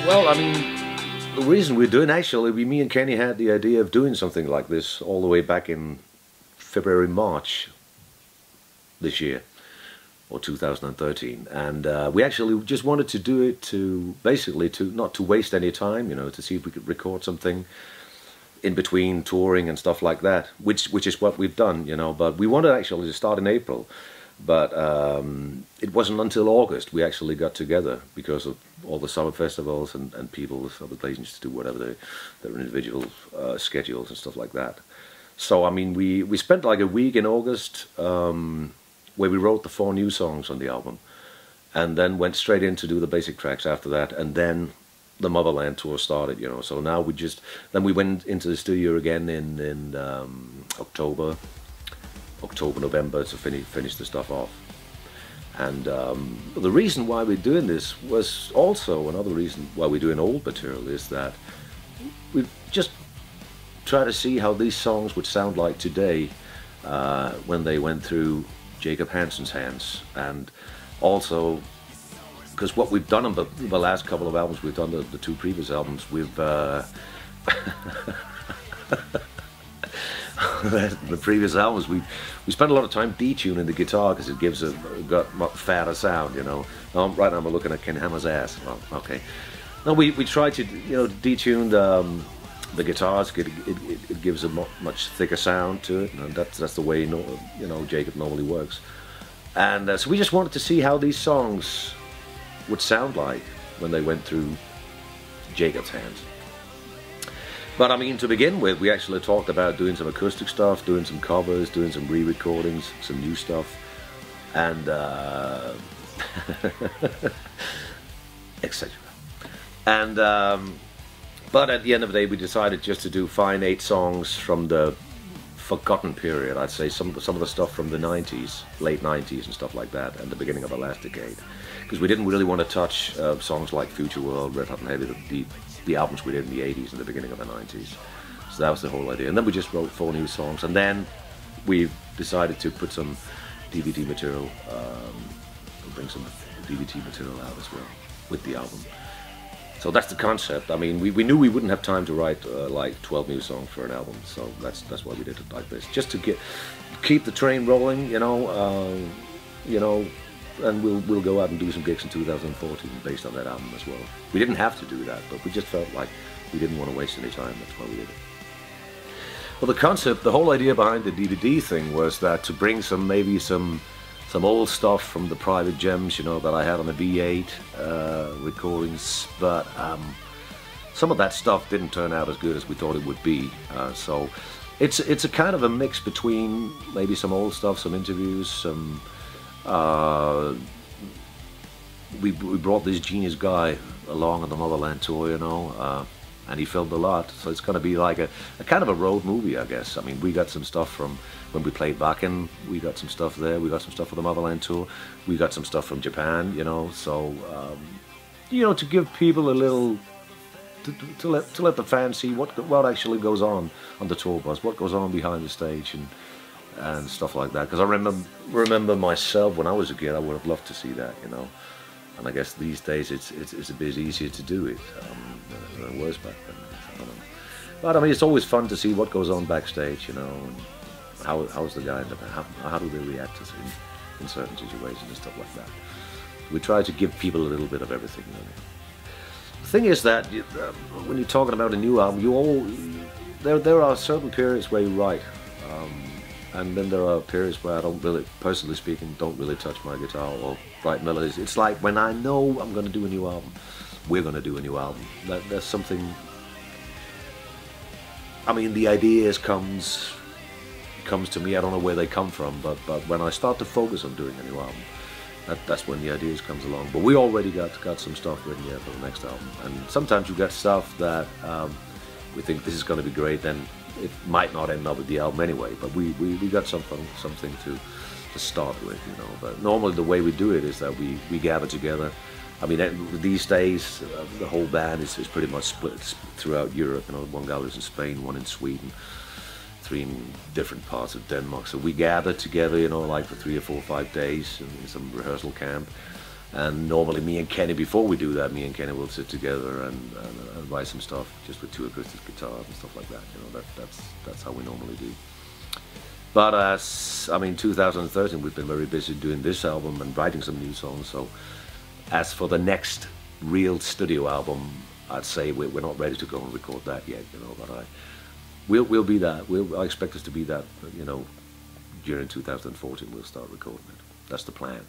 Well, I mean, the reason we're doing, actually, me and Kenny had the idea of doing something like this all the way back in February, March this year, or 2013, and we actually just wanted to do it to, basically, not to waste any time, you know, to see if we could record something in between touring and stuff like that, which is what we've done, you know, but we wanted actually to start in April, but it wasn't until August we actually got together because of all the summer festivals and people with other places to do whatever their individual schedules and stuff like that. So I mean, we spent like a week in August where we wrote the 4 new songs on the album, and then went straight in to do the basic tracks after that, and then the Motherland tour started, you know. So now then we went into the studio again in October, November to finish the stuff off. And the reason why we're doing this was also another reason why we're doing old material is that we just try to see how these songs would sound like today when they went through Jacob Hansen's hands, and also because what we've done on the last couple of albums, we've done the 2 previous albums, we've the previous albums we spent a lot of time detuning the guitar because it gives got much fatter sound, you know. Right now I'm looking at Ken Hammer's ass. Well, okay. No, we tried to, you know, detune the guitars. It gives a much thicker sound to it, and that's the way, you know, Jacob normally works. And so we just wanted to see how these songs would sound like when they went through Jacob's hands. But I mean, to begin with, we actually talked about doing some acoustic stuff, doing some covers, doing some re-recordings, some new stuff, and etc. And but at the end of the day, we decided just to do 8 songs from the forgotten period. I'd say some of the stuff from the 90s, late 90s and stuff like that, and the beginning of the last decade, because we didn't really want to touch songs like Future World, Red Hot and Heavy, the albums we did in the 80s and the beginning of the 90s. So that was the whole idea. And then we just wrote 4 new songs, and then we decided to put some DVD material, bring some DVD material out as well with the album. So that's the concept. I mean, we knew we wouldn't have time to write like 12 new songs for an album, so that's why we did it like this, just to keep the train rolling, you know, and we'll go out and do some gigs in 2014 based on that album as well. We didn't have to do that, but we just felt like we didn't want to waste any time. That's why we did it. Well, the concept, the whole idea behind the DVD thing was that to bring maybe some old stuff from the private gems, you know, that I had on the V8 recordings, but some of that stuff didn't turn out as good as we thought it would be. So it's a kind of a mix between maybe some old stuff, some interviews, some. We brought this genius guy along on the Motherland tour, you know, and he filmed a lot, so it's going to be like a kind of a road movie, I guess. I mean, we got some stuff from when we played Bakken, we got some stuff there, we got some stuff for the Motherland tour, we got some stuff from Japan, you know, so, you know, to give people a little, to let the fans see what actually goes on the tour bus, what goes on behind the stage, and stuff like that. Because I remember myself when I was a kid, I would have loved to see that, you know. And I guess these days it's a bit easier to do it than it was back then. I don't know. But I mean, it's always fun to see what goes on backstage, you know, and how's the guy in the band, how do they react to in certain situations and stuff like that. We try to give people a little bit of everything, you know. The thing is that when you're talking about a new album, there are certain periods where you write. And then there are periods where I don't really, personally speaking, don't really touch my guitar or write melodies. It's like when I know I'm going to do a new album, we're going to do a new album. There's something. I mean, the ideas comes to me. I don't know where they come from, but when I start to focus on doing a new album, that's when the ideas comes along. But we already got some stuff written yet for the next album. And sometimes you get stuff that we think this is going to be great, then it might not end up with the album anyway, but we got something to start with, you know. But normally the way we do it is that we gather together. I mean, these days the whole band is pretty much split throughout Europe. You know, one guy lives in Spain, one in Sweden, between different parts of Denmark. So we gather together, you know, like for 3 or 4 or 5 days in some rehearsal camp. And normally me and Kenny, before we do that, me and Kenny will sit together and write some stuff just with 2 acoustic guitars and stuff like that. You know, that's how we normally do. But I mean, 2013, we've been very busy doing this album and writing some new songs. So as for the next real studio album, I'd say we're not ready to go and record that yet, you know. But we'll be that. I expect us to be that, you know, during 2014. We'll start recording it. That's the plan.